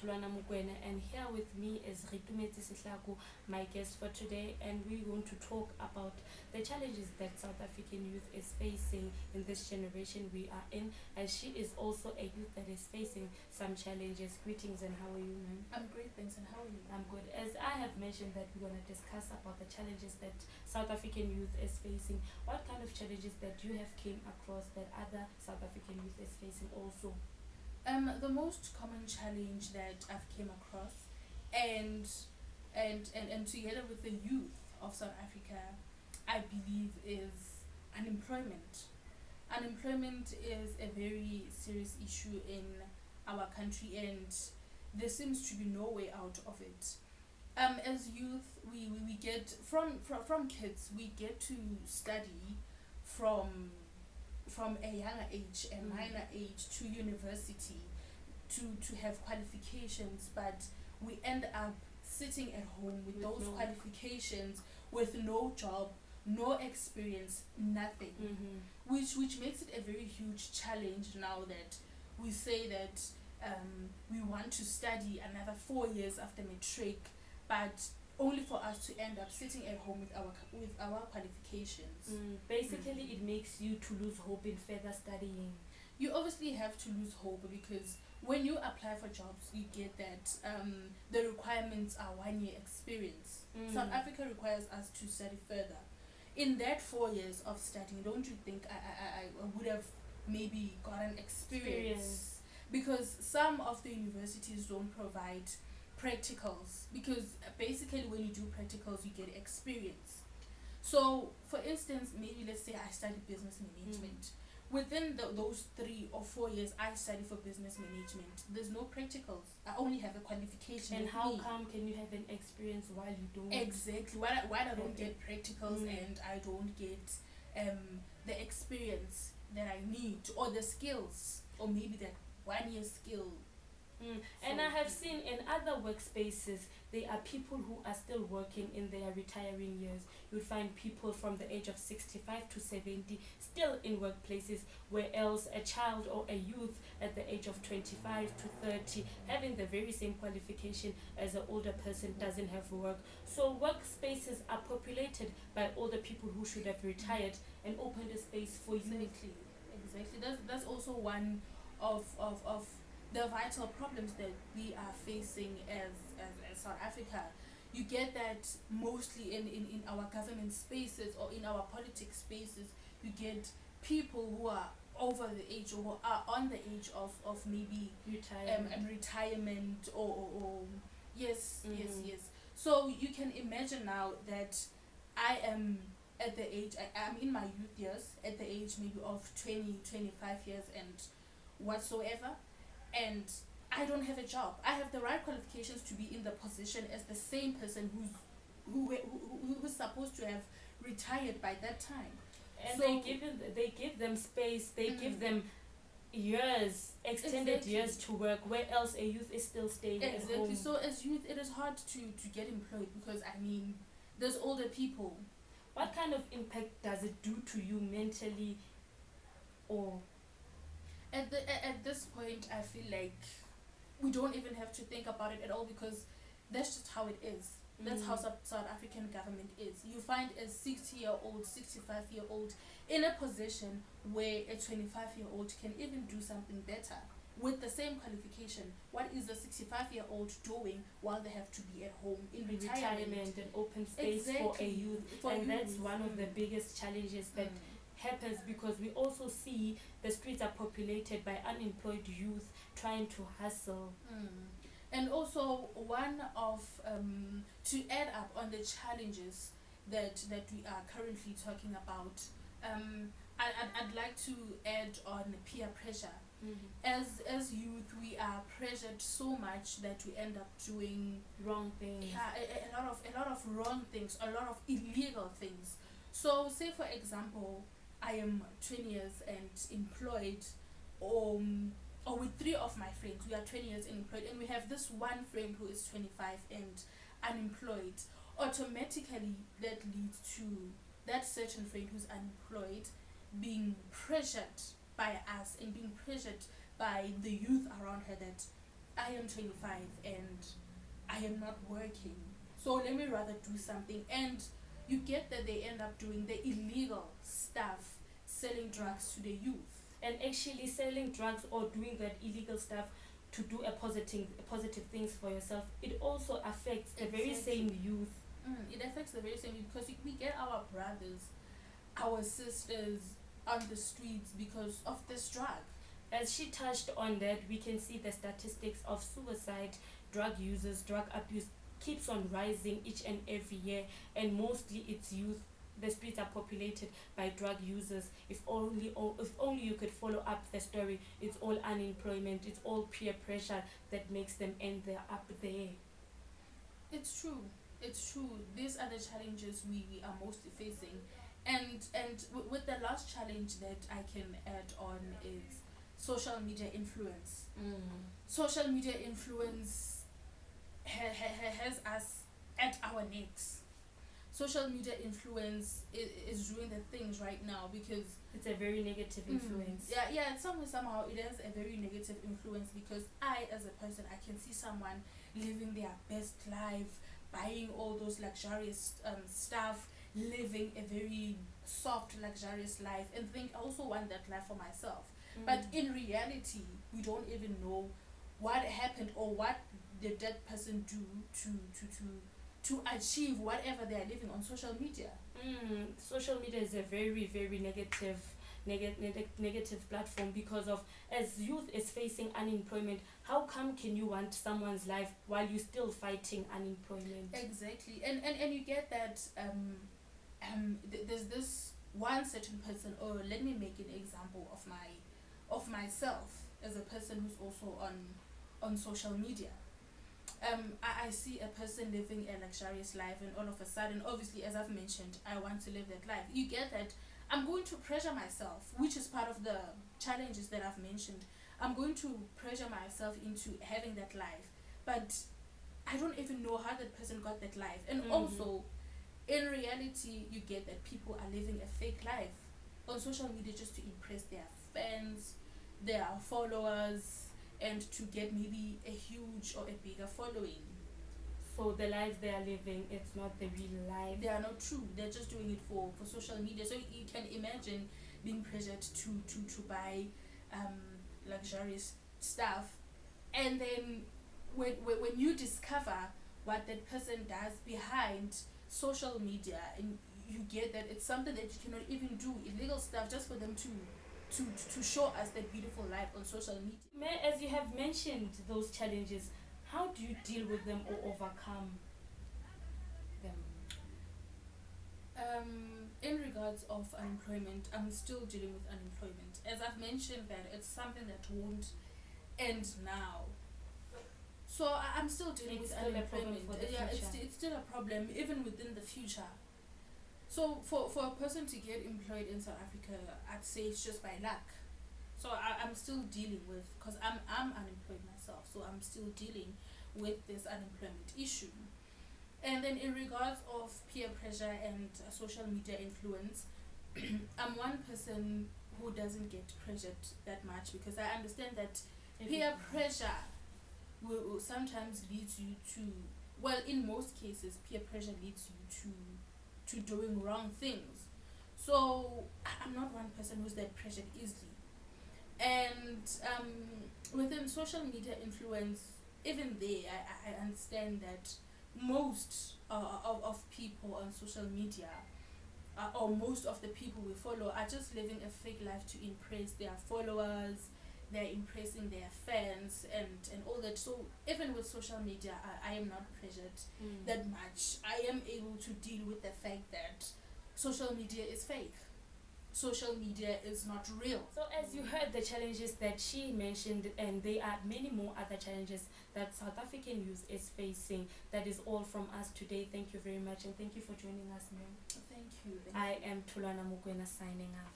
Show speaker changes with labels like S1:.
S1: Tulwana Mukwena, and here with me is Ritumetse Sihlaku, my guest for today, and we're going to talk about the challenges that South African youth is facing in this generation we are in, as she is also a youth that is facing some challenges. Greetings, and how are you, ma'am?
S2: I'm great, thanks, and how are you?
S1: I'm good. As I have mentioned that we're going to discuss about the challenges that South African youth is facing, what kind of challenges that you have came across that other South African youth is facing also?
S2: The most common challenge that I've came across, and and together with the youth of South Africa, I believe is unemployment. Unemployment is a very serious issue in our country, and there seems to be no way out of it. As youth, we get from kids, we get to study from a younger age, a minor age, to university, to have qualifications, but we end up sitting at home with those qualifications, with no job, no experience, nothing. Which makes it a very huge challenge now that we say that we want to study another 4 years after matric, but only for us to end up sitting at home with our qualifications.
S1: Basically, it makes you to lose hope in further studying.
S2: You obviously have to lose hope, because when you apply for jobs, you get that the requirements are 1 year experience. South Africa requires us to study further. In that 4 years of studying, don't you think I would have maybe gotten experience? Because some of the universities don't provide practicals, because basically when you do practicals you get experience. So for instance, maybe let's say I study business management. Within those 3 or 4 years I study for business management, there's no practicals, I only have a qualification.
S1: And how come can you have an experience while you don't?
S2: Exactly, why I don't get practicals, and I don't get the experience that I need, or the skills, or maybe that 1 year skill.
S1: And I have seen in other workspaces, there are people who are still working in their retiring years. You'll find people from the age of 65 to 70 still in workplaces, where else a child or a youth at the age of 25 to 30 having the very same qualification as an older person doesn't have work. So workspaces are populated by older people who should have retired and opened a space for you.
S2: Exactly. That's also one of the vital problems that we are facing as South Africa. You get that mostly in our government spaces, or in our politics spaces, you get people who are over the age, or who are on the age of maybe retirement, or yes. So you can imagine now that I am at the age, I'm in my youth years, at the age maybe of 20-25 years and whatsoever, and I don't have a job. I have the right qualifications to be in the position as the same person who's supposed to have retired by that time.
S1: And
S2: So-
S1: they give them space, they give them years, extended
S2: Exactly.
S1: years to work, where else a youth is still staying at
S2: Exactly.
S1: home.
S2: So as youth, it is hard to get employed, because I mean, there's older people.
S1: What kind of impact does it do to you mentally, or
S2: At this point, I feel like we don't even have to think about it at all, because that's just how it is. That's how South African government is. You find a 60-year-old, 65-year-old in a position where a 25-year-old can even do something better with the same qualification. What is a 65-year-old doing while they have to be at home in retirement?
S1: and open space for a
S2: Exactly.
S1: youth?
S2: For
S1: And that's
S2: youth.
S1: one of the biggest challenges that happens, because we also see the streets are populated by unemployed youth trying to hustle.
S2: And also, one of to add up on the challenges that we are currently talking about, I'd like to add on peer pressure. As youth, we are pressured so much that we end up doing
S1: Wrong things.
S2: a lot of wrong things, a lot of illegal things. So say for example, I am 20 years and employed, or with 3 of my friends, we are 20 years employed, and we have this one friend who is 25 and unemployed. Automatically that leads to that certain friend who's unemployed being pressured by us, and being pressured by the youth around her, that I am 25 and I am not working, so let me rather do something. And you get that they end up doing the illegal stuff, selling drugs to the youth.
S1: And actually selling drugs or doing that illegal stuff to do a positive things for yourself, it also affects the very
S2: Exactly.
S1: same youth.
S2: It affects the very same, because we get our brothers, our sisters on the streets because of this drug.
S1: As she touched on that, we can see the statistics of suicide, drug users, drug abuse keeps on rising each and every year, and mostly it's youth. The streets are populated by drug users. If only you could follow up the story, it's all unemployment, it's all peer pressure that makes them end there up there.
S2: It's true. It's true. These are the challenges we are mostly facing, and with the last challenge that I can add on is social media influence. Social media influence has us at our necks. Social media influence is doing the things right now because
S1: It's a very negative influence.
S2: yeah, somehow it has a very negative influence, because I, as a person, I can see someone living their best life, buying all those luxurious stuff, living a very soft luxurious life, and think I also want that life for myself. But in reality, we don't even know what happened or what did that person do to achieve whatever they are living on social media.
S1: Social media is a very very negative platform, because of, as youth is facing unemployment, how come can you want someone's life while you're still fighting unemployment?
S2: Exactly, and you get that there's this one certain person, or let me make an example of myself as a person who's also on social media. I see a person living a luxurious life, and all of a sudden, obviously, as I've mentioned, I want to live that life. You get that I'm going to pressure myself, which is part of the challenges that I've mentioned. I'm going to pressure myself into having that life, but I don't even know how that person got that life. And also, in reality, you get that people are living a fake life on social media just to impress their fans, their followers, and to get maybe a huge or a bigger following.
S1: So the life they are living, it's not the real life.
S2: They are not true. They're just doing it for social media. So you can imagine being pressured to buy um, luxurious stuff, and then when you discover what that person does behind social media, and you get that it's something that you cannot even do illegal stuff just for them to show us that beautiful life on social media.
S1: As you have mentioned those challenges, how do you deal with them or overcome them?
S2: In regards of unemployment, I'm still dealing with unemployment. As I've mentioned, that it's something that won't end now. So I'm still dealing
S1: It's
S2: with
S1: still a problem
S2: unemployment.
S1: for the
S2: Yeah,
S1: future.
S2: it's still a problem even within the future. So for a person to get employed in South Africa, I'd say it's just by luck. So I'm still dealing with, because I'm unemployed myself, so I'm still dealing with this unemployment issue. And then in regards of peer pressure and social media influence, I'm one person who doesn't get pressured that much, because I understand that peer pressure will sometimes lead you to, well, in most cases, peer pressure leads you to doing wrong things. So I'm not one person who's that pressured easily. And within social media influence, even there, I understand that most of people on social media, or most of the people we follow, are just living a fake life to impress their followers. They're impressing their fans and all that. So even with social media, I am not pressured that much. I am able to deal with the fact that social media is fake. Social media is not real.
S1: So as you heard the challenges that she mentioned, and there are many more other challenges that South African youth is facing. That is all from us today. Thank you very much, and thank you for joining us, ma'am.
S2: Thank you.
S1: I am Tulana Mukwena signing out.